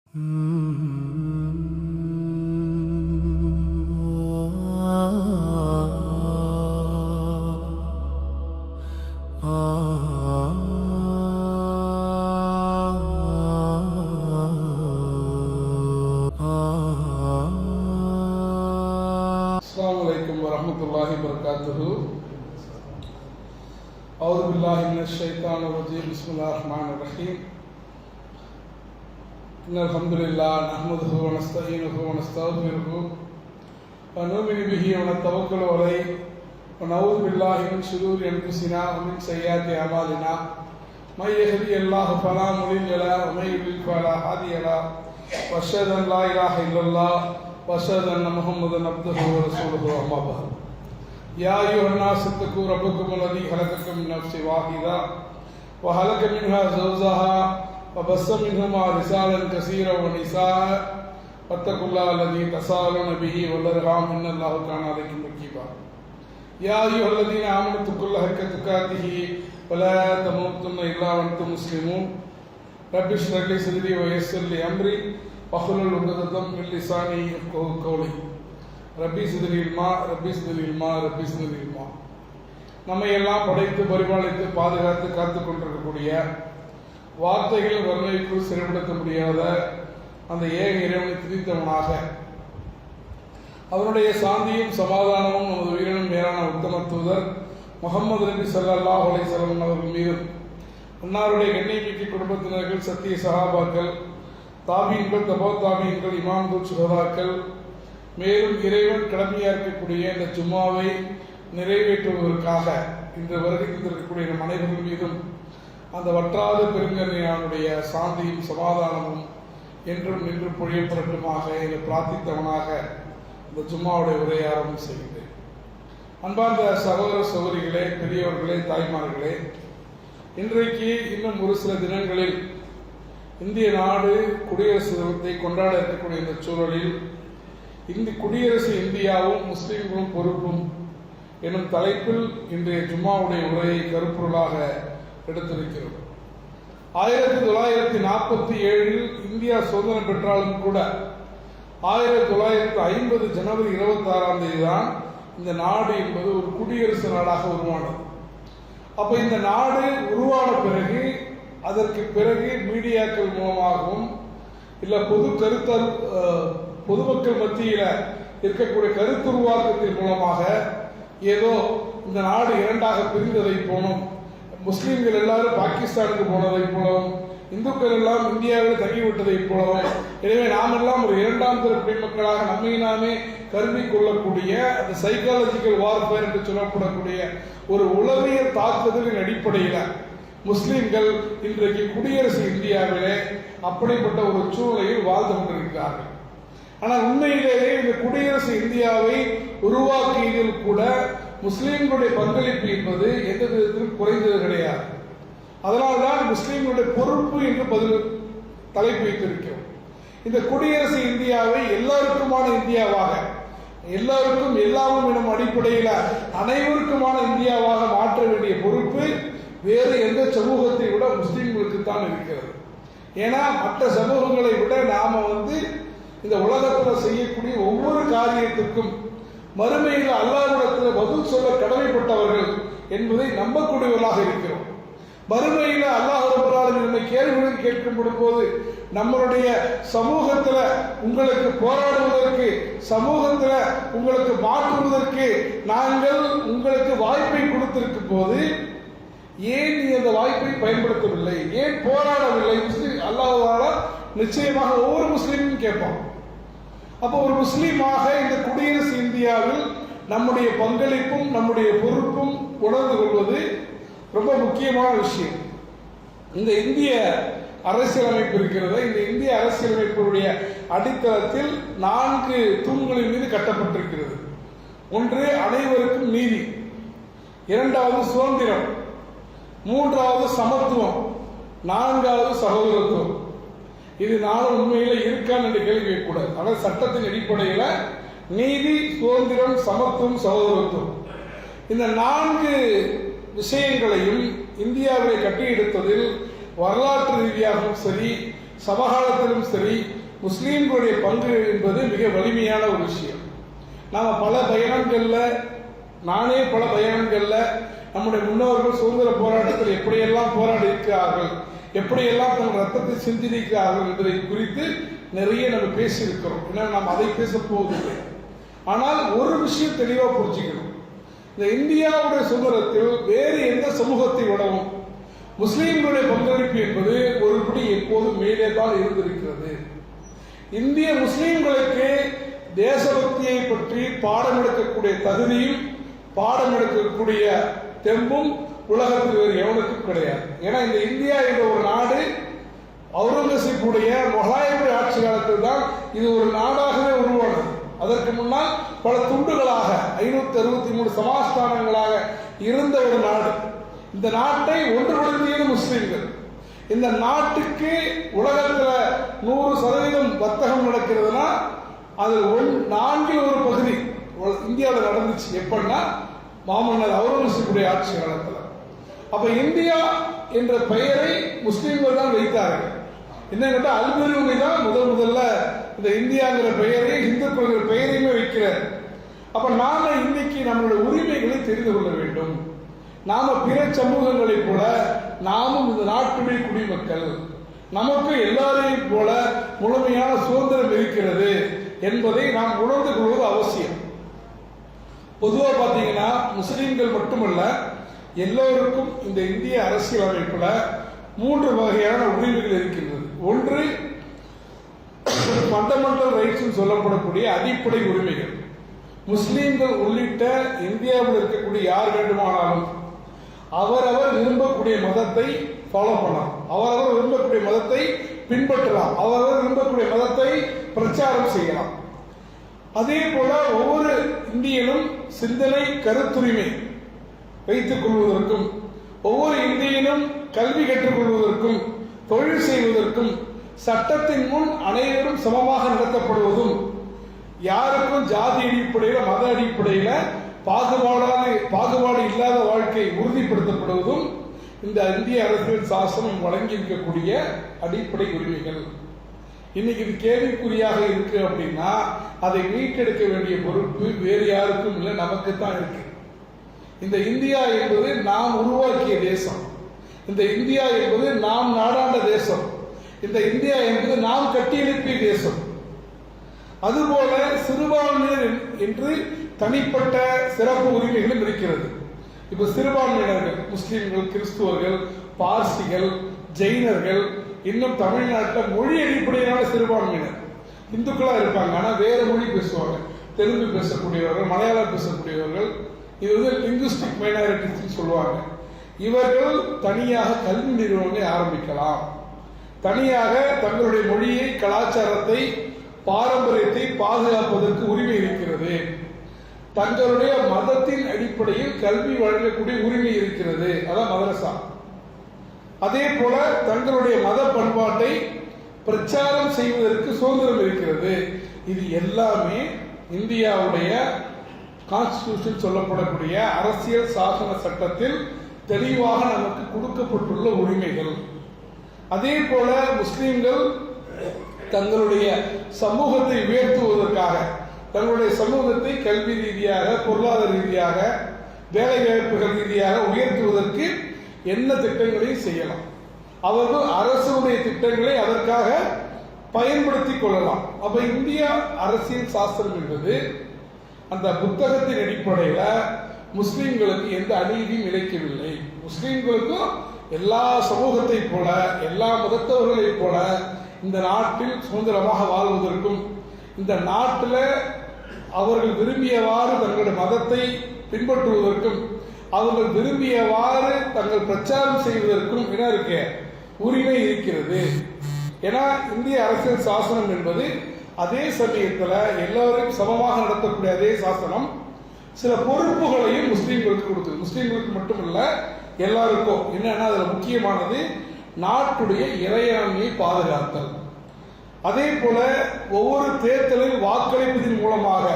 Assalamualaikum warahmatullahi wabarakatuh. A'udzu billahi minasy syaithanir rajim. Bismillahirrahmanirrahim. Innal hamdalillah nahmaduhu wa nasta'inuhu wa nastaghfiruhu wa nu'minu bihi wa natawakkalu alayhi wa na'udzu billahi min shururi anfusina wa min sayyiati a'malina. May yahdihillahu fala mudilla lahu wa may yudlil fala hadiya lahu. Wa asyhadu an la ilaha illallah وأشهد أن محمدا عبده ورسوله أما بعد يا أيها الناس اتقوا ربكم الذي خلقكم من نفس واحدة وخلق منها زوجها وبث منهما رجالا كثيرا ونساء واتقوا الله الذي تساءلون به والأرحام إن الله كان عليكم رقيبا يا أيها الذين آمنوا اتقوا الله حق تقاته ولا تموتن إلا وأنتم مسلمون رب اشرح لي صدري ويسر لي أمري وحلل عقدة من لساني يفقهوا قولي ரப்பி சிதறில் மா நம்மை எல்லாம் படைத்து பரிபாலித்து பாதுகாத்து காத்து கொண்டிருக்கக்கூடிய வார்த்தைகள் வர்ணைக்குள் சிறைப்படுத்த முடியாத அந்த ஏக இறைவனை துதித்தவனாக அவருடைய சாந்தியும் சமாதானமும் நமது உயிரினும் மேலான உத்தம தூதர் முகமது நபி ஸல்லல்லாஹு அலைஹி வஸல்லம் அவர்கள் மீதும் அன்னாருடைய கண்ணியமிக்க குடும்பத்தினர்கள் சத்திய சஹாபாக்கள் தாபீன்கள் தபோ தாபீன்கள் இமாம்கள் சுஹதாக்கள் மேலும் இறைவன் கடமையாக இருக்கக்கூடிய இந்த ஜும்மாவை நிறைவேற்றுவதற்காக இன்று வருகை தந்திருக்கக்கூடிய நம் அனைவர்கள் மீதும் அந்த வற்றாத பெருங்கருணையானுடைய சாந்தியும் சமாதானமும் என்றும் நின்று பொழியப்படட்டுமாக என பிரார்த்தித்தவனாக இந்த ஜும்மாவுடைய உரையை ஆரம்பம் செய்கின்றேன். அன்பார்ந்த சகோதர சகோதரிகளே, பெரியவர்களே, தாய்மார்களே, இன்றைக்கு இன்னும் ஒரு சில தினங்களில் இந்திய நாடு குடியரசு தினத்தை கொண்டாட இருக்கக்கூடிய இந்த சூழலில் இந்த குடியரசு இந்தியாவும் முஸ்லிம்களும் பொறுப்பும் எனும் தலைப்பில் இன்றைய ஜும்மாவுடைய உரையை கருப்பொருளாக எடுத்திருக்கிறோம். 1947 இந்தியா சுதந்திரம் பெற்றாலும் கூட 1950 ஜனவரி 26 தேதி தான் இந்த நாடு என்பது ஒரு குடியரசு நாடாக உருவானது. அப்ப இந்த நாடு உருவான பிறகு அதற்கு பிறகு மீடியாக்கள் மூலமாகவும் இல்ல பொதுமக்கள் மத்தியில இருக்கக்கூடிய கருத்துருவாக்கத்தின் மூலமாக ஏதோ இந்த நாடு இரண்டாக பிரிந்ததை போனோம், முஸ்லிம்கள் எல்லாரும் பாகிஸ்தானுக்கு போனதை போலவும் இந்துக்கள் எல்லாம் இந்தியாவில் தங்கிவிட்டதை போலவும், எனவே நாம் எல்லாம் ஒரு இரண்டாம் தர குடிமக்களாக நம்மை நாமே கருதி கொள்ளக்கூடிய அந்த சைக்காலஜிக்கல் வார்ஃபேர் என்று சொல்லப்படக்கூடிய ஒரு உளவியல் தாக்குதலின் அடிப்படையில் முஸ்லிம்கள் இன்றைக்கு குடியரசு இந்தியாவிலே அப்படிப்பட்ட ஒரு சூழ்நிலையில் வாழ்ந்து கொண்டிருக்கிறார்கள். ஆனால் உண்மையிலேயே இந்த குடியரசு இந்தியாவை உருவாக்கியதில் கூட முஸ்லிம்களுடைய பங்களிப்பு என்பது எந்த விதத்திலும் குறைந்தது கிடையாது. அதனால்தான் முஸ்லிம்களுடைய பொறுப்பு என்று தலைப்பு வைத்திருக்கிறோம். இந்த குடியரசு இந்தியாவை எல்லாருக்குமான இந்தியாவாக, எல்லாருக்கும் எல்லாமும் எனும் அடிப்படையில் அனைவருக்குமான இந்தியாவாக மாற்ற வேண்டிய பொறுப்பு வேறு எந்த சமூகத்தை விட முஸ்லிம்களுக்கு தான் இருக்கிறது. ஏன்னா மற்ற சமூகங்களை விட நாம இந்த உலகத்தில் செய்யக்கூடிய ஒவ்வொரு காரியத்திற்கும் மறுமையில் அல்லாஹ்விடத்தில் பதில் சொல்ல கடமைப்பட்டவர்கள் என்பதை நம்பக்கூடியவர்களாக இருக்கிறோம். மறுமையில் அல்லாஹ் ரப்பல் ஆலமீன் நம்மை கேள்விகள் கேட்கப்படும் போது நம்மளுடைய சமூகத்தில் உங்களுக்கு போராடுவதற்கு, சமூகத்தில் உங்களுக்கு மாற்றுவதற்கு நாங்கள் உங்களுக்கு வாய்ப்பை கொடுத்திருக்கும் போது ஏன் நீ அந்த வாய்ப்பை பயன்படுத்தவில்லை, ஏன் போராடவில்லை? அல்லாஹ்வால நிச்சயமாக ஒவ்வொரு முஸ்லீமும் கேட்பான். அப்போ ஒரு முஸ்லீமாக இந்த குடியரசு இந்தியாவில் நம்முடைய பங்களிப்பும் நம்முடைய பொறுப்பும் உணர்ந்து கொள்வது ரொம்ப முக்கியமான விஷயம். இந்த இந்திய அரசியலமைப்பு இருக்கிறது. இந்த இந்திய அரசியலமைப்புடைய அடித்தளத்தில் 4 தூண்களின் மீது கட்டப்பட்டிருக்கிறது. ஒன்று அனைவருக்கும் நீதி, இரண்டாவது சுதந்திரம், மூன்றாவது சமத்துவம், நான்காவது சகோதரத்துவம். இது நானும் உண்மையில இருக்கான்னு என்று கேள்வி கேட்கக்கூடாது. ஆனால் சட்டத்தின் அடிப்படையில் நீதி, சுதந்திரம், சமத்துவம், சகோதரத்துவம் இந்த 4 விஷயங்களையும் இந்தியாவை கட்டியெடுத்ததில் வரலாற்று ரீதியாகவும் சரி, சமகாலத்திலும் சரி முஸ்லீம்களுடைய பங்கு என்பது மிக வலிமையான ஒரு விஷயம். நாம பல பயணங்கள்ல, நானே பல பயணங்கள்ல நம்முடைய முன்னோர்கள் சுதந்திர போராட்டத்தில் எப்படியெல்லாம் போராடி இருக்கிறார்கள், எப்படியெல்லாம் தங்கள் ரத்தத்தை சிந்திருக்கிறார்கள் என்பதை குறித்து நிறைய நம்ம பேசியிருக்கிறோம். ஏன்னா நாம் அதை பேச போவதில்லை. ஆனால் ஒரு விஷயம் தெளிவாக புரிஞ்சுக்கணும், இந்த இந்தியாவுடைய சுதந்திரத்தில் வேறு எந்த சமூகத்தை விடவும் முஸ்லீம்களுடைய பங்களிப்பு என்பது ஒருபடி எப்போதும் மேலே தான் இருந்திருக்கிறது. இந்திய முஸ்லீம்களுக்கு தேசபக்தியை பற்றி பாடம் எடுக்கக்கூடிய தகுதியும் பாடம் எடுக்கக்கூடிய தெம்பும் உலகத்தில் வேறு எவனுக்கும் கிடையாது. ஏன்னா இந்த இந்தியா என்ற ஒரு நாடு அவுரங்கசீப்புடைய முகலாயருடைய ஆட்சி காலத்தில் தான் இது ஒரு நாடாகவே உருவானது. அதற்கு முன்னால் பல துண்டுகளாக 563 சமாஸ்தானங்களாக இருந்த ஒரு நாடு. இந்த நாட்டை ஒன்றுபடுத்தியது முஸ்லிம்கள். இந்த நாட்டுக்கு உலகத்தில் 100% வர்த்தகம் நடக்கிறதுனா அது 4 ஒரு பகுதி இந்தியாவில் நடந்துச்சு. எப்படின்னா மாமன்னர் அவுரங்கசீப்புடைய ஆட்சி காலத்தில். அப்ப இந்தியா என்ற பெயரை முஸ்லிம்கள் தான் வைத்தார்கள். என்ன கேட்டால் அல்பெருமை தான் முதல்ல இந்த இந்தியாங்கிற பெயரை, இந்துக்கள் பெயரையுமே வைக்கிறார். அப்ப நாம இன்னைக்கு நம்மளுடைய உரிமைகளை தெரிந்து கொள்ள வேண்டும். நாம பிற சமூகங்களைப் போல நாமும் இந்த நாட்டுடைய குடிமக்கள், நமக்கு எல்லாரையும் போல முழுமையான சுதந்திரம் இருக்கிறது என்பதை நாம் உணர்ந்து கொள்வது அவசியம். பொதுவாக பார்த்தீங்கன்னா முஸ்லிம்கள் மட்டுமல்ல, எல்லோருக்கும் இந்த இந்திய அரசியல் அமைப்புல 3 வகையான உரிமைகள் இருக்கின்றது. ஒன்று ஃபண்டமெண்டல் ரைட்ஸ் சொல்லப்படக்கூடிய அடிப்படை உரிமைகள். முஸ்லீம்கள் உள்ளிட்ட இந்தியாவில் இருக்கக்கூடிய யார் வேண்டுமானாலும் அவரவர் விரும்பக்கூடிய மதத்தை ஃபாலோ பண்ணலாம், அவரவர் விரும்பக்கூடிய மதத்தை பின்பற்றலாம், அவரவர் விரும்பக்கூடிய மதத்தை பிரச்சாரம் செய்யலாம். அதே போல ஒவ்வொரு இந்தியனும் சிந்தனை கருத்துரிமை வைத்துக் கொள்வதற்கும், ஒவ்வொரு இந்தியனும் கல்வி கற்றுக்கொள்வதற்கும், தொழில் செய்வதற்கும், சட்டத்தின் முன் அனைவரும் சமமாக நடத்தப்படுவதும், யாருக்கும் ஜாதி அடிப்படையில மத அடிப்படையில பாகுபாடு இல்லாத வாழ்க்கை உறுதிப்படுத்தப்படுவதும் இந்த இந்திய அரசியல் சாசனம் வழங்கி இருக்கக்கூடிய அடிப்படை உரிமைகள். இன்னைக்கு இது கேள்விக்குறியாக இருக்கு அப்படின்னா அதை மீட்டெடுக்க வேண்டிய பொறுப்பு வேறு யாருக்கும் இல்லை, நமக்கு தான் இருக்கு. இந்த இந்தியா என்பது நாம் உருவாக்கிய தேசம். இந்த இந்தியா என்பது நாம் நாடாண்ட தேசம். இந்த இந்தியா என்பது நாம் கட்டியெழுப்பிய தேசம். அதுபோல சிறுபான்மையினர் என்று தனிப்பட்ட சிறப்பு உரிமைகளும் இருக்கிறது. இப்ப சிறுபான்மையினர்கள் முஸ்லிம்கள், கிறிஸ்துவர்கள், பார்சிகள், ஜெயினர்கள், இன்னும் தமிழ்நாட்டில் மொழி அடிப்படையிலான சிறுபான்மையினர் இந்துக்களா இருப்பாங்க, ஆனா வேற மொழி பேசுவாங்க. தெலுங்கு பேசக்கூடியவர்கள், மலையாளம் பேசக்கூடியவர்கள், இது லிங்குஸ்டிக் மைனாரிட்டிஸ் சொல்லுவாங்க. இவர்கள் தனியாக கல்வி நிறுவனங்களை ஆரம்பிக்கலாம், தனியாக தங்களுடைய மொழியை, கலாச்சாரத்தை, பாரம்பரியத்தை பாதுகாப்பதற்கு உரிமை இருக்கிறது. தங்களுடைய மதத்தின் அடிப்படையில் கல்வி வழங்கக்கூடிய உரிமை இருக்கிறது, அதான் மதரசா. அதே போல தங்களுடைய மத பண்பாட்டை பிரச்சாரம் செய்வதற்கு சுதந்திரம் இருக்கிறது. இது எல்லாமே இந்தியாவுடைய கான்ஸ்டிடியூஷன் சொல்லப்படக்கூடிய அரசியல் சாசன சட்டத்தில் தெளிவாக நமக்கு கொடுக்கப்பட்டுள்ள உரிமைகள். அதே போல முஸ்லிம்கள் தங்களுடைய சமூகத்தை உயர்த்துவதற்காக, தங்களுடைய சமூகத்தை கல்வி ரீதியாக, பொருளாதார ரீதியாக, வேலை வாய்ப்புகள் ரீதியாக உயர்த்துவதற்கு என்ன திட்டங்களையும் செய்யலாம். அவர்கள் அரசுடைய திட்டங்களை அதற்காக பயன்படுத்திக் கொள்ளலாம். அப்ப இந்தியா அரசியல் சாஸ்திரம் என்பது அந்த புத்தகத்தின் அடிப்படையில முஸ்லிம்களுக்கு எந்த அநீதியும் இழைக்கவில்லை. முஸ்லிம்களுக்கும் எல்லா சமூகத்தை போல, எல்லா மதத்தவர்களை போல இந்த நாட்டில் சுதந்திரமாக வாழ்வதற்கும், இந்த நாட்டில் அவர்கள் விரும்பியவாறு தங்களுடைய மதத்தை பின்பற்றுவதற்கும், அவர்கள் விரும்பியவாறு தங்கள் பிரச்சாரம் செய்வதற்கும் என்ன இருக்கு, உரிமை இருக்கிறது. ஏன்னா இந்திய அரசியல் சாசனம் என்பது அதே சமயத்தில் எல்லாரையும் சமமாக நடத்தக்கூடிய அதே சாசனம் சில பொறுப்புகளையும் முஸ்லீம்களுக்கு கொடுத்தது. முஸ்லீம்களுக்கு மட்டுமல்ல, எல்லாருக்கும். என்னன்னா அதுல முக்கியமானது நாட்டுடைய இறையாண்மையை பாதுகாத்தல். அதே போல ஒவ்வொரு தேர்தலில் வாக்களிப்பதன் மூலமாக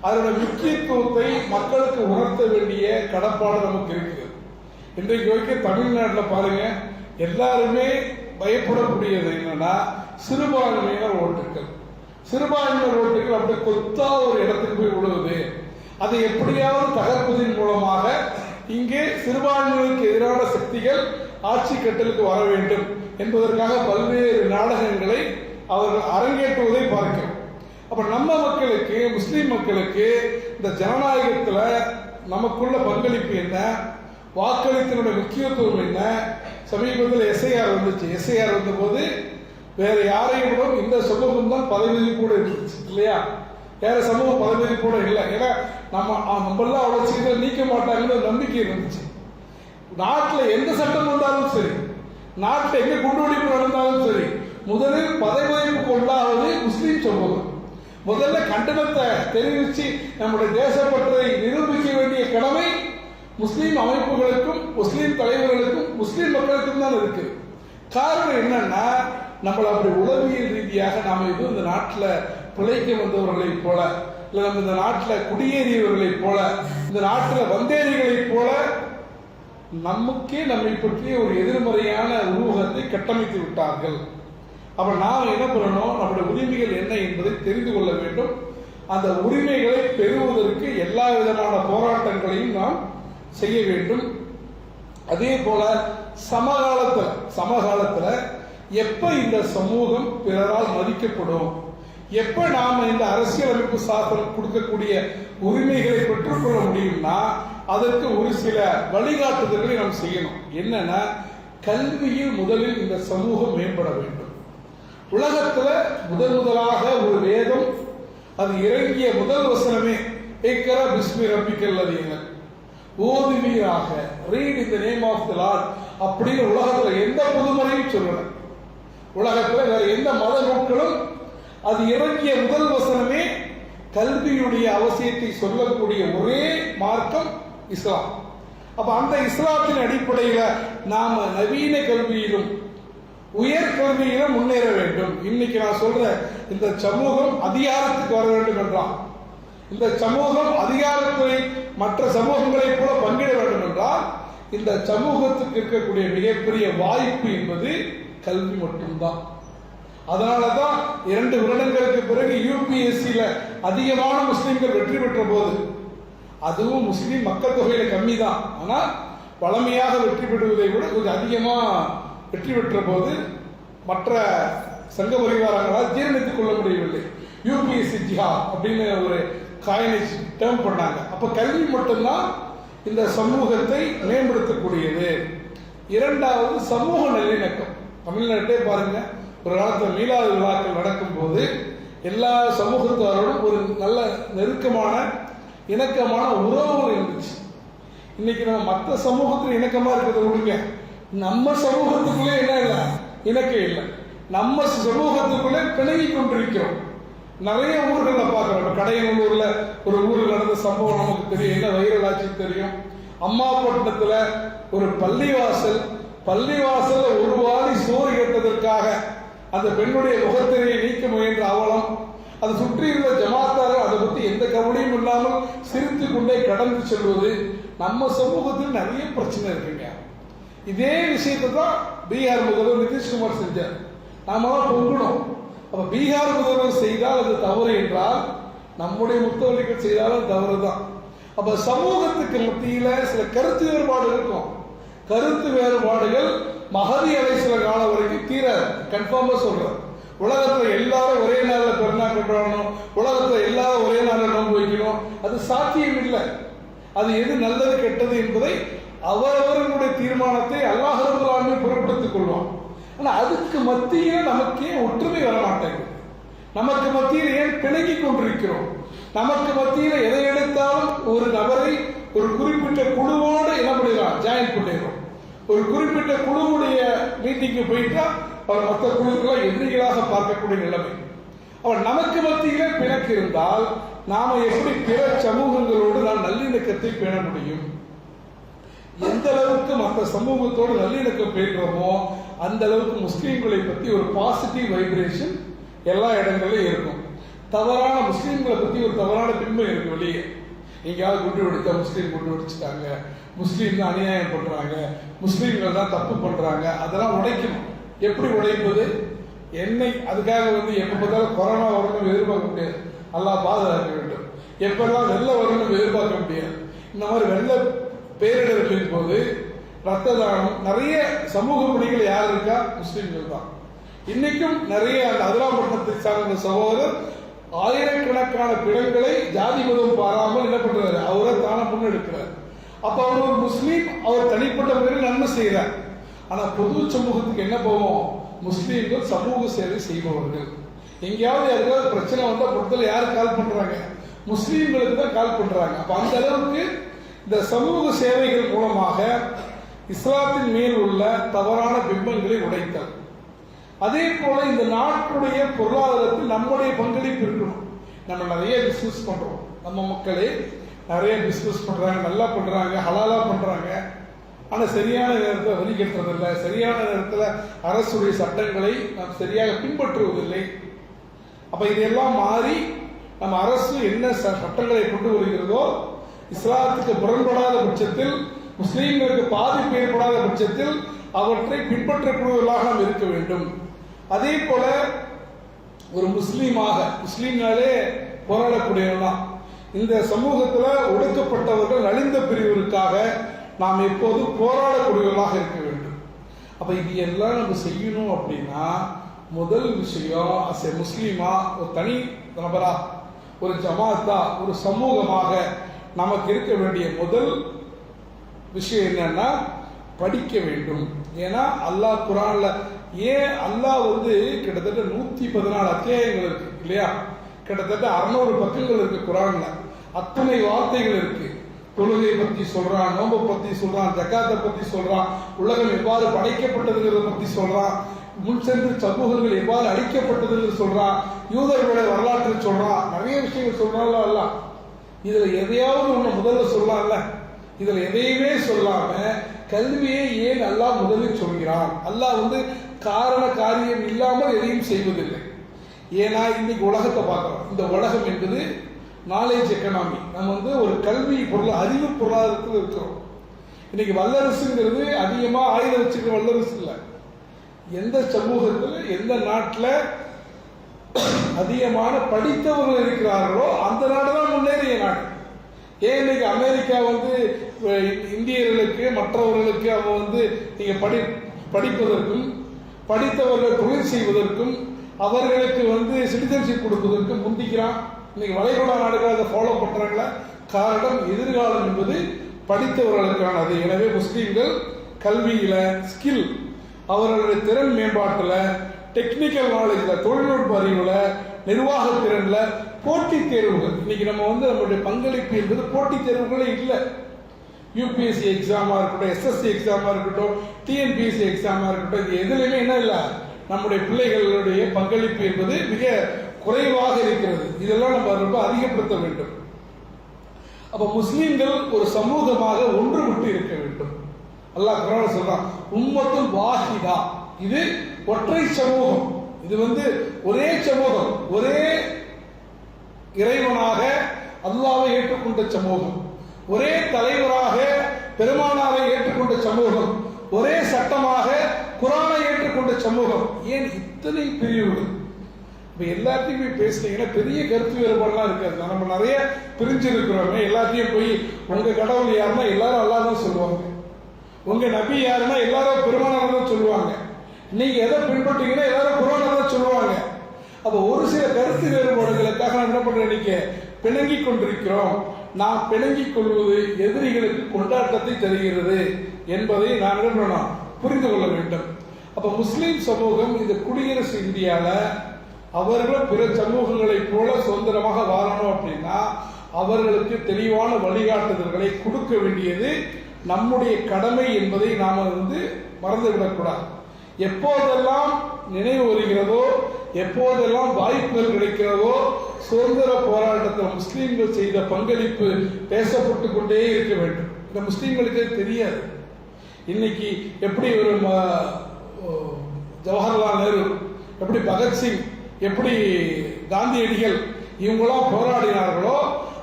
அதோட முக்கியத்துவத்தை மக்களுக்கு உணர்த்த வேண்டிய கடப்பாடு நமக்கு இருக்குது. இன்றைக்கு வரைக்கும் தமிழ்நாட்டில் பாருங்க, எல்லாருமே பயப்படக்கூடியது என்னன்னா சிறுபான்மையினர் ஓட்டுகள். சிறுபான்மையினர் ஓட்டுகள் அப்படி கொத்தா ஒரு இடத்துக்கு போய் விடுவது, அதை எப்படியாவது தகர்ப்பதன் மூலமாக இங்கே சிறுபான்மையினருக்கு எதிரான சக்திகள் ஆட்சி கட்டலுக்கு வர வேண்டும் என்பதற்காக பல்வேறு நாடகங்களை அவர்கள் அரங்கேற்றுவதை பார்க்கிறோம். அப்ப நம்ம மக்களுக்கு, முஸ்லீம் மக்களுக்கு இந்த ஜனநாயகத்துல நமக்குள்ள பங்களிப்பு என்ன, வாக்களிப்பினுடைய முக்கியத்துவம் என்ன? சமீபத்தில் எஸ்ஐஆர் வந்துச்சு. எஸ்ஐஆர் வந்த போது வேற யாரையும் விட இந்த சமூகம் தான் பதவி கூட இருந்துச்சு இல்லையா? வேற சமூகம் பதவி கூட இல்லை. ஏன்னா நம்மளாம் அவ்வளவு சீக்கிரம் நீக்க மாட்டாங்கன்னு நம்பிக்கை இருந்துச்சு. நாட்டில் எந்த சட்டம் வந்தாலும் சரி, நாட்டில் எங்க குண்டுவெடிப்பு நடந்தாலும் சரி, முதலில் பதவியேற்பு கொண்டாவது முஸ்லீம் சமூகம். முதல்ல கண்டனத்தை தெரிவித்து நம்முடைய தேசப்பற்றை நிரூபிக்க வேண்டிய கடமை முஸ்லீம் அமைப்புகளுக்கும், முஸ்லீம் தலைவர்களுக்கும், முஸ்லீம் மக்களுக்கும் தான் இருக்கு. காரணம் என்னன்னா, நம்மளை அப்படி உளவியல் ரீதியாக நாம இது இந்த நாட்டில் பிழைக்க வந்தவர்களைப் போல, இல்லை நம்ம இந்த நாட்டில் குடியேறியவர்களைப் போல, இந்த நாட்டில் வந்தேரிகளைப் போல நமக்கே நம்மை பற்றிய ஒரு எதிர்மறையான உருவகத்தை கட்டமைத்து விட்டார்கள். அப்ப நாம் என்ன பண்ணணும்? நம்முடைய உரிமைகள் என்ன என்பதை தெரிந்து கொள்ள வேண்டும். அந்த உரிமைகளை பெறுவதற்கு எல்லா விதமான போராட்டங்களையும் நாம் செய்ய வேண்டும். அதே போல சமகாலத்துல எப்ப இந்த சமூகம் பிறரால் மதிக்கப்படும், எப்ப நாம இந்த அரசியலமைப்பு சாசனம் கொடுக்கக்கூடிய உரிமைகளை பெற்றுக்கொள்ள முடியும்னா அதற்கு ஒரு சில வழிகாட்டுதல்களை நாம் செய்யணும். என்னன்னா, கல்வியில் முதலில் இந்த சமூகம் மேம்பட வேண்டும். உலகத்துல முதலாக ஒரு வேதம் அது இறங்கிய முதல் வசனமே ஏக்கரா பிஸ்மி ரப்பிக்கல் அதிகங்கள் ஓதுவீராக, read in the name of the Lord அப்படின்னு உலகத்துல எந்த புதுமறையும் சொல்லல. உலகத்துல வேற எந்த மத நூல்களும் அது இறங்கிய முதல் வசனமே கல்வியுடைய அவசியத்தை சொல்லக்கூடிய ஒரே மார்க்கம் இஸ்லாம். அப்ப அந்த இஸ்லாத்தின் அடிப்படையில நாம நவீன கல்வியிலும் உயர் கல்வியிலும் முன்னேற வேண்டும். இன்னைக்கு நான் சொல்ற இந்த சமூகம் அதிகாரத்துக்கு வர வேண்டும் என்றால், இந்த சமூகம் அதிகாரத்தை மற்ற சமூகங்களை போல பங்கிட வேண்டும் என்றால், இந்த சமூகத்துக்கு இருக்கக்கூடிய மிகப்பெரிய வாய்ப்பு என்பது கல்வி மட்டும்தான். அதனாலதான் 2 வருடங்களுக்கு பிறகு யூபிஎஸ்சியில அதிகமான முஸ்லிம்கள் வெற்றி பெற்ற போது, அதுவும் முஸ்லிம் மக்கள் தொகையில கம்மி தான், ஆனா பழமையாக வெற்றி பெறுவதை விட கொஞ்சம் அதிகமா வெற்றி பெற்ற போது மற்ற சங்க பரிவாரங்களால் ஜீரணித்துக் கொள்ள முடியவில்லை. யூபிஎஸ்சி ஜிஹாத் அப்படின்னு ஒரு காயினேஜ் டேர்ம் பண்ணாங்க. அப்ப கல்வி மட்டும்தான் இந்த சமூகத்தை மேம்படுத்தக்கூடியது. இரண்டாவது சமூக நல்லிணக்கம். தமிழ்நாட்டே பாருங்க, ஒரு காலத்தில் மீளாது விழாக்கள் நடக்கும் போது எல்லா சமூகத்தாரோடும் ஒரு நல்ல நெருக்கமான இணக்கமான உறவு இருந்துச்சு. இன்னைக்கு நம்ம மற்ற சமூகத்தில் இணக்கமா இருக்கிறத விடுங்க, நம்ம சமூகத்துக்குள்ளே என்ன இல்லை, இணக்கம் இல்லை. நம்ம சமூகத்துக்குள்ளே பிணங்கி கொண்டிருக்கிறோம். நிறைய ஊர்கள்ல பார்க்கிறோம். கடையனூர்ல ஒரு ஊரில் நடந்த சம்பவம் நமக்கு தெரியும், என்ன வைரல் ஆட்சி தெரியும். அம்மாப்பட்டினத்துல ஒரு பள்ளிவாசல் ஒரு வாரி சோறு கேட்டதற்காக அந்த பெண்ணுடைய முகத்திரையை நீக்க முயன்ற அவலம், அதை சுற்றியுள்ள ஜமாத்தார்கள் அதை பற்றி எந்த கவலையும் இல்லாமல் சிரித்து கொண்டே கடந்து செல்வது. நம்ம சமூகத்தில் நிறைய பிரச்சனை இருக்குங்க. இதே விஷயத்தை தான் பீகார் முதல்வர் நிதிஷ்குமார் செஞ்சார். நாம தான் பொங்கணும். அப்ப பீகார் முதல்வர் செய்தால் அது தவறு என்றால், நம்முடைய முத்தவழிகள் செய்தாலும் தவறு தான். அப்ப சமூகத்துக்கு மத்தியில சில கருத்து வேறுபாடு இருக்கும். கருத்து வேறுபாடுகள் மகதி அலைசில காலம் வரைக்கும் தீராது. கன்ஃபார்மா சொல்றேன். உலகத்துல எல்லாரும் ஒரே நாள்ல பெருநாள் கொண்டாடணும், உலகத்துல எல்லாரும் ஒரே நாள்ல நோன்பு வைக்கணும், அது சாத்தியம் இல்லை. அது எது நல்லது கெட்டது என்பதை அவரவர்களுடைய தீர்மானத்தை அல்லாஹ் ரப்பல் ஆலமீன் பொருட்படுத்திக் கொள்வான். ஆனா அதுக்கு மத்தியில நமக்கு ஏன் ஒற்றுமை வர மாட்டேங்குது? நமக்கு மத்தியில் ஏன் பிணங்கி கொண்டிருக்கிறோம்? நமக்கு மத்தியில எதை எடுத்தாலும் ஒரு நபரை ஒரு குறிப்பிட்ட குழுவோடு என்ன பண்ணிடலாம், ஜாயின் பண்ணிடுறோம். ஒரு குறிப்பிட்ட குழுவுடைய மீட்டிங்கு போயிட்டா அவர் மற்ற குழுக்களை எதிரிகளாக பார்க்கக்கூடிய நிலைமை. அவர் நமக்கு மத்தியிலே பிணக்கு இருந்தால் நாம எப்படி பிற சமூகங்களோடு நாம் நல்லிணக்கத்தை பேண முடியும்? எந்த அளவுக்கு மற்ற சமூகத்தோடு நல்லிணக்கம் பேணுறோமோ அந்த அளவுக்கு முஸ்லீம்களை பத்தி ஒரு பாசிட்டிவ் வைப்ரேஷன் எல்லா இடங்களிலும் இருக்கும். தவறான முஸ்லீம்களை பத்தி ஒரு தவறான பின்பம் இருக்கு வெளியே. எங்கேயாவது குண்டு வெடித்தா முஸ்லீம் குண்டு வெடிச்சுட்டாங்க, முஸ்லீம் தான் அநியாயம் பண்றாங்க, முஸ்லீம்கள் தான் தப்பு பண்றாங்க, அதெல்லாம் உடைக்கணும். எப்படி உடைப்பது? அதுக்காக எப்ப பார்த்தாலும் கொரோனா வரணும் எதிர்பார்க்க முடியாது, அல்லாஹ் பாதுகாக்க வேண்டும். எப்பெல்லாம் வெள்ளம் வரணும் எதிர்பார்க்க முடியாது. இந்த மாதிரி வெள்ள பேரிடர்களின் போது ரத்த தானம், நிறைய சமூக பணிகள் யார் இருக்கா? முஸ்லிம்கள் தான். இன்னைக்கும் நிறைய அந்த அதிராப்பட்டினத்தை சார்ந்த சகோதரர் ஆயிரக்கணக்கான பிணங்களை ஜாதி மதம் பாராமல் என்ன பண்றாரு? அவரை தானே முன்னெடுக்கிறார். அப்ப அவர் ஒரு முஸ்லீம், அவர் தனிப்பட்ட முறையில் நன்மை செய்யறார். ஆனா பொது சமூகத்துக்கு என்ன போவோம்? முஸ்லீம்கள் சமூக சேவை செய்பவர்கள். எங்கேயாவது யாருக்காவது பிரச்சனை வந்தா முதல்ல யாரு கால் பண்றாங்க? முஸ்லீம்களுக்கு தான் கால் பண்றாங்க. அப்ப அந்த அளவுக்கு இந்த சமூக சேவைகள் மூலமாக இஸ்லாத்தின் மேல் உள்ள தவறான பிம்பங்களை உடைத்தல். அதே போல இந்த நாட்டுடைய பொருளாதாரத்தில் நம்முடைய பங்களிப்பு இருக்கணும். நம்ம நிறைய பிசினஸ் பண்றோம், நம்ம மக்களே நிறைய பிசினஸ் பண்றாங்க, நல்லா பண்றாங்க, ஹலாலா பண்றாங்க. ஆனா சரியான நேரத்தில் வரி கட்டுறதில்லை, சரியான நேரத்தில் அரசுடைய சட்டங்களை நாம் சரியாக பின்பற்றுவதில்லை. அப்ப இதெல்லாம் மாறி நம்ம அரசு என்ன சட்டங்களை கொண்டு வருகிறதோ, இஸ்லாத்துக்கு முரண்படாத பட்சத்தில், முஸ்லீம்களுக்கு பாதிப்பு ஏற்படாத பட்சத்தில் அவற்றை பின்பற்றக்கூடியவர்களாக நாம் இருக்க வேண்டும். அதே போல ஒரு முஸ்லீம்னாலே போராடக்கூடியவன். இந்த சமூகத்துல ஒடுக்கப்பட்டவர்கள், நலிந்த பிரிவிற்காக நாம் எப்போதும் போராடக்கூடியவர்களாக இருக்க வேண்டும். அப்ப இது எல்லாம் நம்ம செய்யணும் அப்படின்னா முதல் விஷயம், அஸ் எ முஸ்லீமா, ஒரு தனி நபரா, ஒரு ஜமாத்தா, ஒரு சமூகமாக நமக்கு இருக்க வேண்டிய முதல் விஷயம் என்னன்னா படிக்க வேண்டும். ஏன்னா அல்லாஹ் குர்ஆன்ல ஏன் அல்லாஹ் கிட்டத்தட்ட 114 அத்தியாயங்கள் இருக்கு இல்லையா? கிட்டத்தட்ட 600 பக்கங்கள் இருக்கு குர்ஆன்ல. அத்தனை வார்த்தைகள் இருக்கு. தொழுகை பத்தி சொல்றான், நோன்பை பத்தி சொல்றான், ஜக்காத்தை பத்தி சொல்றான், உலகம் எவ்வாறு படைக்கப்பட்டதுங்கிறத பத்தி சொல்றான், முன் சென்று சமூகங்கள் எவ்வாறு அழிக்கப்பட்டதுன்னு சொல்றான், யூதர்களுடைய வரலாற்றை சொல்றான், நிறைய விஷயங்கள் சொல்றான்ல அல்லாஹ். இதுல எதையாவது ஒண்ணு முதல்ல சொல்லலாம்ல? இதுல எதையுமே சொல்லாம கல்வியை ஏன் அல்லாஹ் முதலில் சொல்கிறான்? அல்லாஹ் காரண காரியம் இல்லாமல் எதையும் செய்வதில்லை. ஏன்னா இன்னைக்கு உலகத்தை பார்க்கிறோம். இந்த உலகம் என்பது நாலேஜ் எக்கனாமி. நம்ம ஒரு கல்வி அறிவு பொருளாதாரத்தில் இருக்கிறோம். இன்னைக்கு வல்லரசுங்கிறது அதிகமா ஆயுதம் வச்சுக்கிற வல்லரசு இல்லை. எந்த சமூகத்தில், எந்த நாட்டில் அதிகமான படித்தவர்கள் இருக்கிறார்களோ அந்த நாடு தான் முன்னேறிய நாடு. ஏன் இன்னைக்கு அமெரிக்கா இந்தியர்களுக்கு, மற்றவர்களுக்கு அவங்க நீங்க படிப்பதற்கும், படித்தவர்கள் தொழில் செய்வதற்கும், அவர்களுக்கு சிட்டிசன்ஷிப் கொடுப்பதற்கும் முந்திக்கிறான். இன்னைக்கு வளைகுடா நாடுகள் அதை ஃபாலோ பண்றாங்களா? காரணம், எதிர்காலம் என்பது படித்தவர்களுக்கானது. எனவே முஸ்லீம்கள் கல்வியில, ஸ்கில், அவர்களுடைய திறன் மேம்பாட்டுல, டெக்னிக்கல் நாலேஜ்ல, தொழில்நுட்ப அறிவுல, நிர்வாக திறன்ல, போட்டித் தேர்வுகள். இன்னைக்கு நம்ம நம்மளுடைய பங்களிப்பு என்பது போட்டித் தேர்வுகளே இல்லை. யூபிஎஸ்சி எக்ஸாமா இருக்கட்டும், எஸ்எஸ்சி எக்ஸாமா இருக்கட்டும், டிஎன்பிஎஸ்சி எக்ஸாமா இருக்கட்டும், இது எதுலையுமே என்ன இல்லை, நம்முடைய பிள்ளைகளுடைய பங்களிப்பு என்பது மிக குறைவாக இருக்கிறது. இதெல்லாம் நம்ம ரொம்ப அதிகப்படுத்த வேண்டும். அப்ப முஸ்லீம்கள் ஒரு சமூகமாக ஒன்றுபட்டு இருக்க வேண்டும். அல்லாஹ் குர்ஆன்ல சொல்றான், உம்மத்துல் வாஹிதா, இது ஒற்றை சமூகம். இது ஒரே சமூகம், ஒரே இறைவனாக அல்லாஹ்வை ஏற்றுக்கொண்ட சமூகம், ஒரே தலைவராக பெருமானாரை ஏற்றுக்கொண்ட சமூகம், ஒரே சட்டமாக குர்ஆனை ஏற்றுக்கொண்ட சமூகம். ஏன் இத்தனை பிரிவுகள்? இப்ப எல்லாத்தையுமே பேசுனீங்கன்னா பெரிய கருத்து வேறுபாடுலாம் இருக்காது. நம்ம நிறைய பிரிஞ்சு இருக்கிறோமே, எல்லாத்தையும் போய் உங்க கடவுள் யாருன்னா எல்லாரும் அல்லாஹ் தான் சொல்லுவாங்க, உங்க நபி யாருன்னா எல்லாரும் பெருமானார் தான் சொல்லுவாங்க, நீங்க எதை பின்பற்றீங்கன்னா எல்லாரும் குர்ஆனை தான் சொல்லுவாங்க. அப்ப ஒரு சில கருத்து வேறுபாடுகளுக்காக நான் என்ன பண்றேன், இன்னைக்கு பிணங்கி கொண்டிருக்கிறோம். நாம் பிணங்கிக் கொள்வது எதிரிகளுக்கு கொண்டாட்டத்தை தருகிறது என்பதை நான் புரிந்து கொள்ள வேண்டும். அப்ப முஸ்லிம் சமூகம் இந்த குடியரசு இந்தியால அவர்கள் பிற சமூகங்களை போல சுதந்திரமாக வாழணும் அப்படின்னா அவர்களுக்கு தெளிவான வழிகாட்டுதல்களை கொடுக்க வேண்டியது நம்முடைய கடமை என்பதை நாம மறந்துவிடக்கூடாது. எப்போதெல்லாம் நினைவு வருகிறதோ, எப்போதெல்லாம் வாய்ப்புகள் கிடைக்கிறதோ, சுதந்திர போராட்டத்தில் முஸ்லீம்கள் செய்த பங்களிப்பு பேசப்பட்டு கொண்டே இருக்க வேண்டும். இந்த முஸ்லீம்களுக்கே தெரியாது. இன்னைக்கு எப்படி ஒரு ஜவஹர்லால் நேரு, எப்படி பகத்சிங், எப்படி காந்தியடிகள் இவங்களாம் போராடினார்களோ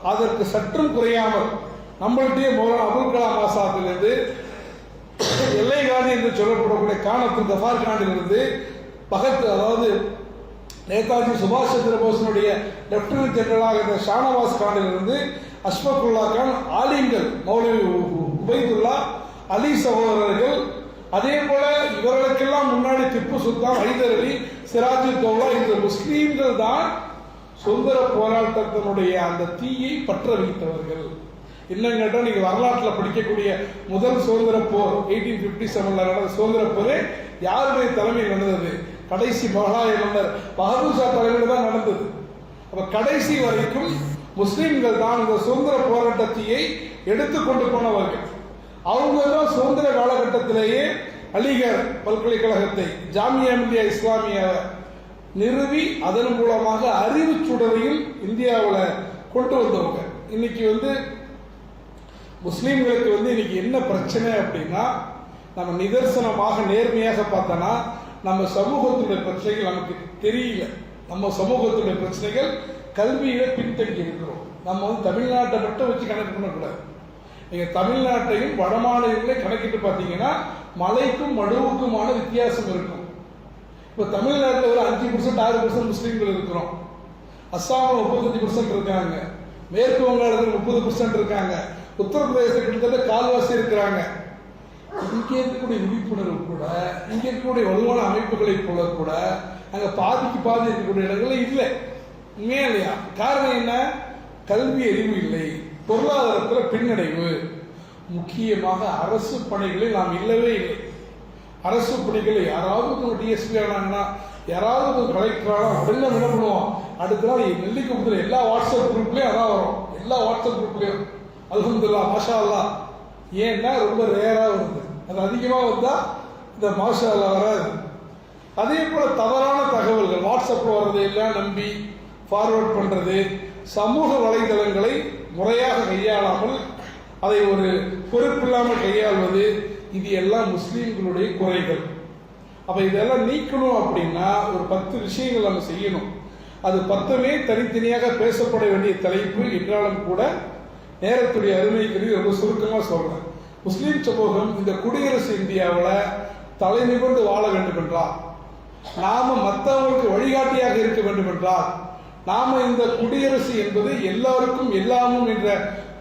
அதற்கு சற்றும் குறையாமல் நம்மள்கிட்டயே அபுல் கலாம் ஆசாத்திலிருந்து எல்லை காணி என்று சொல்லப்படக்கூடிய கானத்தில் கஃபார் கானிலிருந்து பகத், அதாவது நேதாஜி சுபாஷ் சந்திர போஸினுடைய லெப்டினன்ட் ஜெனரலாக இருந்த ஷானவாஸ் கானிலிருந்து அஷ்பகுல்லா கான், ஆலிம்கள் மௌலவி உபைதுல்லா, அலி சகோதரர்கள், அதே போல இவர்களுக்கெல்லாம் முன்னாடி திப்பு சுல்தான், ஹைதர் அலி, சிராஜுத் தௌலா, இந்த முஸ்லீம்கள் தான் சுதந்திர போராட்டத்தினுடைய அந்த தீயை பற்ற வைத்தவர்கள். இன்னும் கேட்டால் நீங்க வரலாற்றில் படிக்கக்கூடிய முதல் சுதந்திர போர் 1857 நடந்த சுதந்திர போரே யாருடைய தலைமையில் நடந்தது? கடைசி மொகலாய மன்னர் பகதூர் ஷா தலைமையில் தான் நடந்தது. அப்ப கடைசி வரைக்கும் முஸ்லிம்கள் தான் இந்த சுதந்திர போராட்டத்தையை எடுத்துக்கொண்டு போனவர்கள். அவங்க தான் சுதந்திர காலகட்டத்திலேயே அலிகர் பல்கலைக்கழகத்தை, ஜாமியா மில்லியா இஸ்லாமிய நிறுவி அதன் மூலமாக அறிவு சுடரையும் இந்தியாவில் கொண்டு வந்தவங்க. இன்னைக்கு முஸ்லீம்களுக்கு இன்னைக்கு என்ன பிரச்சனை அப்படின்னா, நம்ம நிதர்சனமாக நேர்மையாக பார்த்தோன்னா நம்ம சமூகத்துடைய பிரச்சனைகள் நமக்கு தெரியல. நம்ம சமூகத்துடைய பிரச்சனைகள் கல்வியில பின்தங்கி இருக்கிறோம். நம்ம தமிழ்நாட்டை மட்டும் வச்சு கணக்கு பண்ணக்கூடாது. நீங்க தமிழ்நாட்டையும் வட மாநிலங்களையும் கணக்கிட்டு பார்த்தீங்கன்னா மலைக்கும் மடுவுக்குமான வித்தியாசம் இருக்கும். இப்ப தமிழ்நாட்டில் ஒரு 5%, 6% முஸ்லீம்கள் இருக்கிறோம். அஸ்ஸாமில் 35% இருக்காங்க. மேற்கு வங்காளத்தில் 30% இருக்காங்க. உத்தரப்பிரதேசத்தில் கிட்டத்தட்ட கால்வாசி இருக்கிறாங்க. இங்கே இருக்கக்கூடிய விழிப்புணர்வு கூட, இங்க இருக்கக்கூடிய வலுவான அமைப்புகளை போல கூட அங்க பாதிக்கு பாதி இருக்கக்கூடிய இடங்கள்ல இல்லை. உண்மையா இல்லையா? காரணம் என்ன? கல்வி அறிவு இல்லை, பொருளாதாரத்தில் பின்னடைவு, முக்கியமாக அரசு பணிகளில் நாம் இல்லவே இல்லை. அரசு பணிகளை யாராவது டிஎஸ்பி ஆனாங்கன்னா, யாராவது கலெக்டர் ஆனா உடனே என்ன பண்ணுவோம்? அடுத்த நாள் நெல்லிக்குப்பத்தில் எல்லா வாட்ஸ்அப் குரூப்லயும் அதான் வரும். எல்லா வாட்ஸ்அப் குரூப்லயும் அல்ஹம்துலில்லாஹ் மாஷா அல்லாஹ். ஏன்னா ரொம்ப ரேரா வருது. அது அதிகமா வந்தா இந்த மாஷா அல்லாஹ் வராது. அதே போல தவறான தகவல்கள் வாட்ஸ்அப்ல வர்றதை எல்லாம் நம்பி ஃபார்வர்ட் பண்றது, சமூக வலைதளங்களை முறையாக கையாளாமல் அதை ஒரு பொறுப்பில்லாமல் கையாள்வது, இது எல்லாம் முஸ்லீம்களுடைய குறைகள். அப்ப இதெல்லாம் நீக்கணும் அப்படின்னா ஒரு 10 விஷயங்கள் நம்ம செய்யணும். அது 10மே தனித்தனியாக பேசப்பட வேண்டிய தலைப்பு என்றாலும் கூட நேரத்துடைய அருமை கருதி ரொம்ப சுருக்கமா சொல்றேன். முஸ்லீம் சமூகம் இந்த குடியரசு இந்தியாவில் தலை நிமிர்ந்து வாழ வேண்டும் என்றால், நாம மற்றவங்களுக்கு வழிகாட்டியாக இருக்க வேண்டும் என்றால், நாம இந்த குடியரசு என்பது எல்லாருக்கும் எல்லாமும் என்ற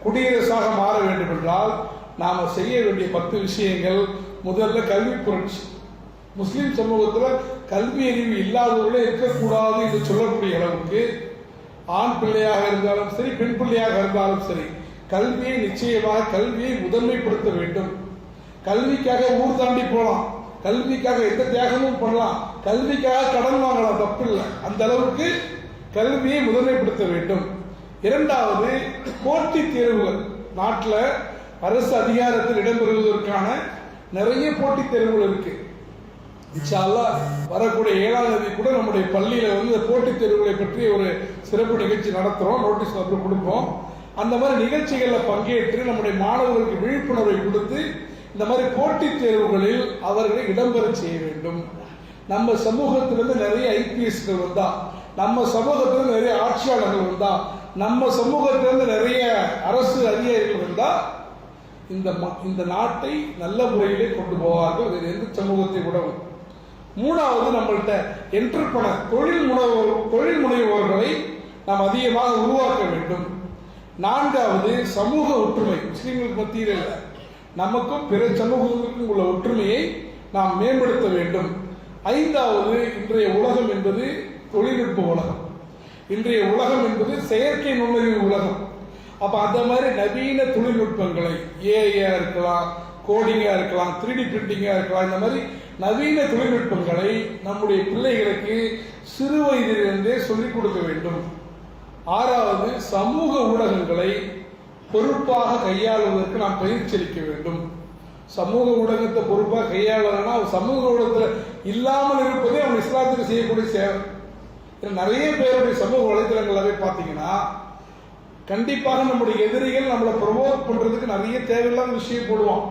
குடியரசாக மாற வேண்டும் என்றால் நாம செய்ய வேண்டிய 10 விஷயங்கள். முதல்ல கல்வி புரட்சி. முஸ்லிம் சமூகத்தில் கல்வி அறிவு இல்லாதவர்களே இருக்கக்கூடாது என்று சொல்லக்கூடிய அளவுக்கு ஆண் பிள்ளையாக இருந்தாலும் சரி, பெண் பிள்ளையாக இருந்தாலும் சரி, கல்வியை நிச்சயமாக கல்வியை முதன்மைப்படுத்த வேண்டும். கல்விக்காக ஊர் தாண்டி போகலாம், கல்விக்காக எந்த தியாகமும் பண்ணலாம், கல்விக்காக கடன் வாங்கலாம், தப்பு இல்லை. அந்த அளவுக்கு கல்வியை முதன்மைப்படுத்த வேண்டும். இரண்டாவது, போட்டித் தேர்வுகள். நாட்டில் அரசு அதிகாரத்தில் இடம்பெறுவதற்கான நிறைய போட்டித் தேர்வுகள் இருக்கு. இன்ஷா அல்லாஹ் வரக்கூடிய 7ஆம் தேதி கூட நம்முடைய பள்ளியில போட்டித் தேர்வுகளை பற்றி ஒரு சிறப்பு நிகழ்ச்சி நடத்துறோம். நோட்டீஸ் கொடுப்போம். அந்த மாதிரி நிகழ்ச்சிகளில் பங்கேற்று நம்முடைய மாணவர்களுக்கு விழிப்புணர்வை கொடுத்து இந்த மாதிரி போட்டித் தேர்வுகளில் அவர்களை இடம்பெற செய்ய வேண்டும். நம்ம சமூகத்திலிருந்து நிறைய ஐபிஎஸ்கள் வந்தா, நம்ம சமூகத்திலிருந்து நிறைய ஆட்சியாளர்கள் வந்தா, நம்ம சமூகத்திலிருந்து நிறைய அரசு அதிகாரிகள் வந்தா இந்த நாட்டை நல்ல முறையிலே கொண்டு போவார்கள். வேறு எந்த சமூகத்தை கூட. மூணாவது, நம்மள்கிட்ட என்டர்பிரனர் தொழில் முனைவோர்களை நாம் அதிகமாக உருவாக்க வேண்டும். நான்காவது, சமூக ஒற்றுமை. முஸ்லிம்களுக்கு மத்தியில் இல்லை, நமக்கும் பிற சமூகங்களுக்கும் உள்ள ஒற்றுமையை நாம் மேம்படுத்த வேண்டும். ஐந்தாவது, இன்றைய உலகம் என்பது தொழில்நுட்ப உலகம். இன்றைய உலகம் என்பது செயற்கை நுண்ணறிவு உலகம். அப்ப அந்த மாதிரி நவீன தொழில்நுட்பங்களை, ஏஐயா இருக்கலாம், கோடிங்கா இருக்கலாம், 3D பிரிண்டிங்கா இருக்கலாம், இந்த மாதிரி நவீன தொழில்நுட்பங்களை நம்முடைய பிள்ளைகளுக்கு சிறு வயதிலிருந்தே சொல்லிக் கொடுக்க வேண்டும். ஆறாவது, சமூக ஊடகங்களை பொறுப்பாக கையாளுவதற்கு நாம் பயிற்சி அளிக்க வேண்டும். சமூக ஊடகத்தை பொறுப்பாக கையாளனா சமூக ஊடகத்தில் இல்லாமல் இருப்பதே அவன் இஸ்லாத்துக்கு செய்யக்கூடிய சேவை. நிறைய பேருடைய சமூக வலைதளங்களாவே பார்த்தீங்கன்னா கண்டிப்பாக நம்முடைய எதிரிகள் நம்மளை ப்ரொமோட் பண்றதுக்கு நிறைய தேவையில்லாத விஷயம் போடுவான்.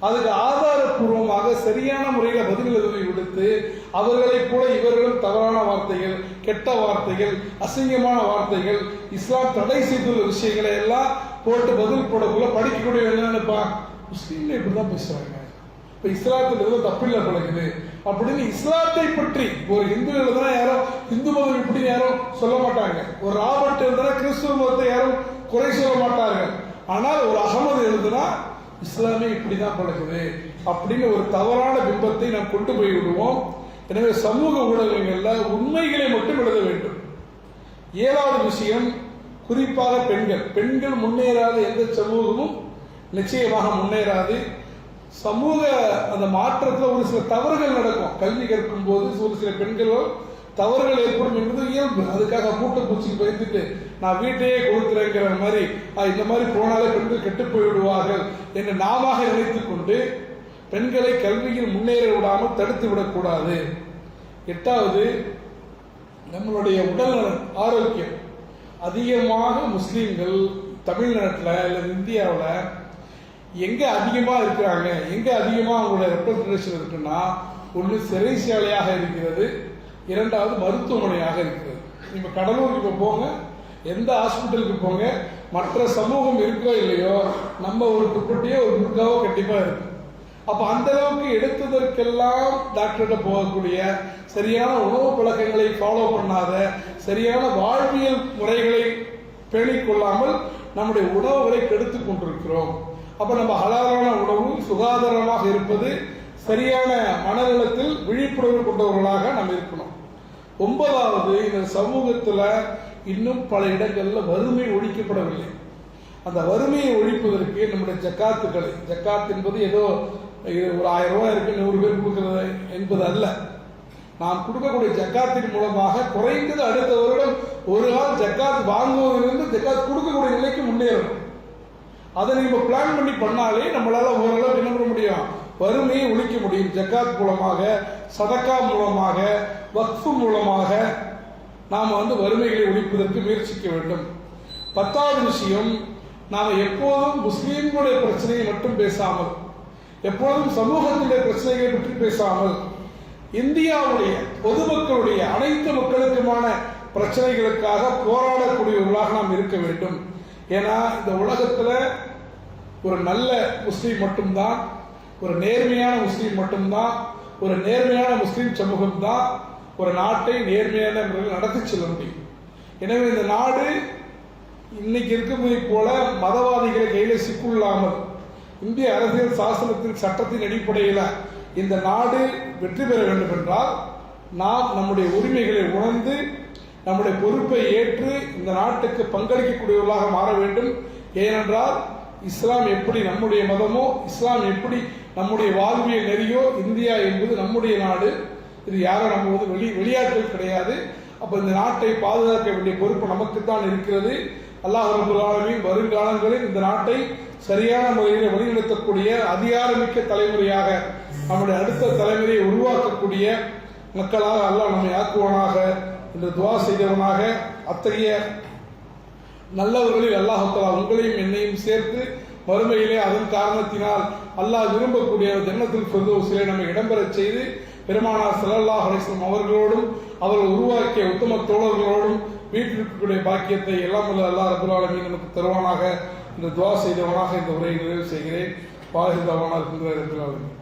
அதுக்கு ஆதாரப்பூர்வமாக சரியான முறையில் பதில்களை விடுத்து அவர்களைப் போல இவர்களும் தவறான வார்த்தைகள், கெட்ட வார்த்தைகள், அசிங்கமான வார்த்தைகள், இஸ்லாம் தடை செய்துள்ள விஷயங்களை எல்லாம் போட்டு பதில் போடக்குள்ள படிக்கக்கூடிய என்னன்னுப்பா, முஸ்லீம்ல இப்படிதான் பேசுறாங்க, இப்ப இஸ்லாத்துல தப்பில்லை பழகுது அப்படின்னு இஸ்லாத்தை பற்றி ஒரு இந்து எழுதுனா யாரும் இந்து மதம் இப்படி யாரும் சொல்ல மாட்டாங்க. ஒரு ராபர்ட் எழுதுனா கிறிஸ்துவ மதத்தை யாரும் குறை சொல்ல மாட்டார்கள். ஆனால் ஒரு அகமது எழுதுனா இஸ்லாமே இப்படிதான் பழகுது அப்படின்னு ஒரு தவறான பிம்பத்தை நாம் கொண்டு போய் விடுவோம். எனவே சமூக ஊடகங்கள்ல உண்மைகளை மட்டும் எழுத வேண்டும். 7வது விஷயம், குறிப்பாக பெண்கள் முன்னேறாத எந்த சமூகமும் நிச்சயமாக முன்னேறாது. சமூக அந்த மாற்றத்தில் ஒரு சில தவறுகள் நடக்கும். கல்வி கற்கும் போது ஒரு சில பெண்களோ தவறுகள் ஏற்படும் என்பது இயல்பு. அதுக்காக மூட்டைப்பூச்சிக்கு பயந்துட்டு நான் வீட்டையே கொடுத்துறேங்கிற மாதிரி இந்த மாதிரி போனாலே பெண்கள் கெட்டு போய்விடுவார்கள் என்று நாம நினைத்துக் கொண்டு பெண்களை கல்வியில் முன்னேற விடாமல் தடுத்து விடக்கூடாது. 8வது, நம்மளுடைய உடல் ஆரோக்கியம். அதிகமாக முஸ்லீம்கள் தமிழ்நாட்டில் அல்லது இந்தியாவில் எங்க அதிகமா இருக்கிறாங்க, எங்க அதிகமா அவங்களோட ரெப்ரசன்டேஷன் இருக்குன்னா, ஒன்று சிறைச்சாலையாக இருக்கிறது, 2வது மருத்துவமனையாக இருக்கிறது. நீங்க கடலூருக்கு இப்ப போங்க, எந்த ஹாஸ்பிட்டலுக்கு போங்க, மற்ற சமூகம் இருக்கோ இல்லையோ நம்ம ஒரு துப்பட்டியோ ஒரு முருகாவோ கண்டிப்பா இருக்கு. அப்ப அந்த அளவுக்கு எடுத்ததற்கெல்லாம் டாக்டர்கிட்ட போகக்கூடிய, சரியான உணவு பழக்கங்களை ஃபாலோ பண்ணாத, சரியான வாழ்வியல் முறைகளை பேணிக் கொள்ளாமல் நம்முடைய உணவுகளை கெடுத்துக் கொண்டிருக்கிறோம். அப்ப நம்ம ஹலாலான உணவு, சுகாதாரமாக இருப்பது, சரியான மனநலத்தில் விழிப்புணர்வு கொண்டவர்களாக நம்ம இருக்கணும். 9வது, இந்த சமூகத்துல இன்னும் பல இடங்கள்ல வறுமை ஒழிக்கப்படவில்லை. அந்த வறுமையை ஒழிப்பதற்கு நம்முடைய ஜக்காத்துக்களை, ஜக்காத் என்பது ஏதோ ஒரு 1000 ரூபாய் இருக்கு 100 பேர் கொடுக்கிறது என்பது அல்ல. நாம் கொடுக்கக்கூடிய ஜக்காத்தின் மூலமாக குறைந்தது அடுத்த வருடம் ஒரு நாள் ஜக்காத் வாங்குவதிலிருந்து ஜக்காத் கொடுக்கக்கூடிய நிலைக்கு முன்னேறணும். அதை நீங்க பிளான் பண்ணி பண்ணாலே நம்மளால ஓரளவு என்ன பண்ண முடியும், வறுமையை ஒழிக்க முடியும். ஜக்காத் மூலமாக, சதக்கா மூலமாக, வக்ஃபு மூலமாக நாம் வறுமைகளை ஒழிப்பதற்கு முயற்சிக்க வேண்டும். 10வது விஷயம், நாம் எப்போதும் முஸ்லீம்களுடைய பிரச்சனையை மட்டும் பேசாமல், எப்பொழுதும் சமூகத்தினுடைய பிரச்சனைகளை பற்றி பேசாமல், இந்தியாவுடைய பொதுமக்களுடைய அனைத்து மக்களுக்குமான பிரச்சனைகளுக்காக போராடக்கூடியவர்களாக நாம் இருக்க வேண்டும். ஏன்னா இந்த உலகத்துல ஒரு நல்ல முஸ்லீம் மட்டும்தான், ஒரு நேர்மையான முஸ்லீம் மட்டும்தான், ஒரு நேர்மையான முஸ்லீம் சமூகம் தான் ஒரு நாட்டை நேர்மையான முறையில் நடத்தி செல்ல முடியும். எனவே இந்த நாடு இன்னைக்கு இருக்கிறதை போல மதவாதிகளை கையில சிக்குள்ளாமல் இந்திய அரசியல் சாசனத்தின் சட்டத்தின் அடிப்படையில் இந்த நாடு வெற்றி பெற வேண்டும் என்றால் நாம் நம்முடைய உரிமைகளை உணர்ந்து நம்முடைய பொறுப்பை ஏற்று இந்த நாட்டுக்கு பங்களிக்கக்கூடியவர்களாக மாற வேண்டும். ஏனென்றால் இஸ்லாம் எப்படி நம்முடைய மதமோ, இஸ்லாம் எப்படி நம்முடைய வாழ்வியல் நெறியோ, இந்தியா என்பது நம்முடைய நாடு. இது யாரும் நம்ம வெளியாட்கள் கிடையாது. அப்ப இந்த நாட்டை பாதுகாக்க வேண்டிய பொறுப்பு நமக்குத்தான் இருக்கிறது. அல்லாஹ் ரப்பல் ஆலமீன் வருங்காலங்களில் இந்த நாட்டை சரியான முறையில் வழிநடத்தக்கூடிய அதிகாரமிக்க தலைமுறையாக, நம்முடைய அடுத்த தலைமுறையை உருவாக்கக்கூடிய மக்களாக அல்லாஹ் நம்மை ஆக்குவானாக என்று துவா செய்தவனாக, அத்தகைய நல்லவர்களில் அல்லாஹ் தஆலா உங்களையும் என்னையும் சேர்த்து மறுமையிலே அதன் காரணத்தினால் அல்லாஹ் விரும்பக்கூடிய ஜன்னத்துல் ஃபிர்தௌஸிலே நம்மை இடம்பெறச் செய்து பெருமானார் ஸல்லல்லாஹு அலைஹி வஸல்லம் அவர்களோடும் அவர்கள் உருவாக்கிய உத்தம தோழர்களோடும் வீட்டிற்குரிய பாக்கியத்தை எல்லாம் வல்ல அல்லாஹ் ரப்பல் ஆலமீன் நமக்கு தருவானாக என்று துவா செய்தவனாக இந்த உரையை நிறைவு செய்கிறேன். வாஹிர் தவானா அல்ஹம்துலில்லாஹி ரப்பில் ஆலமீன்.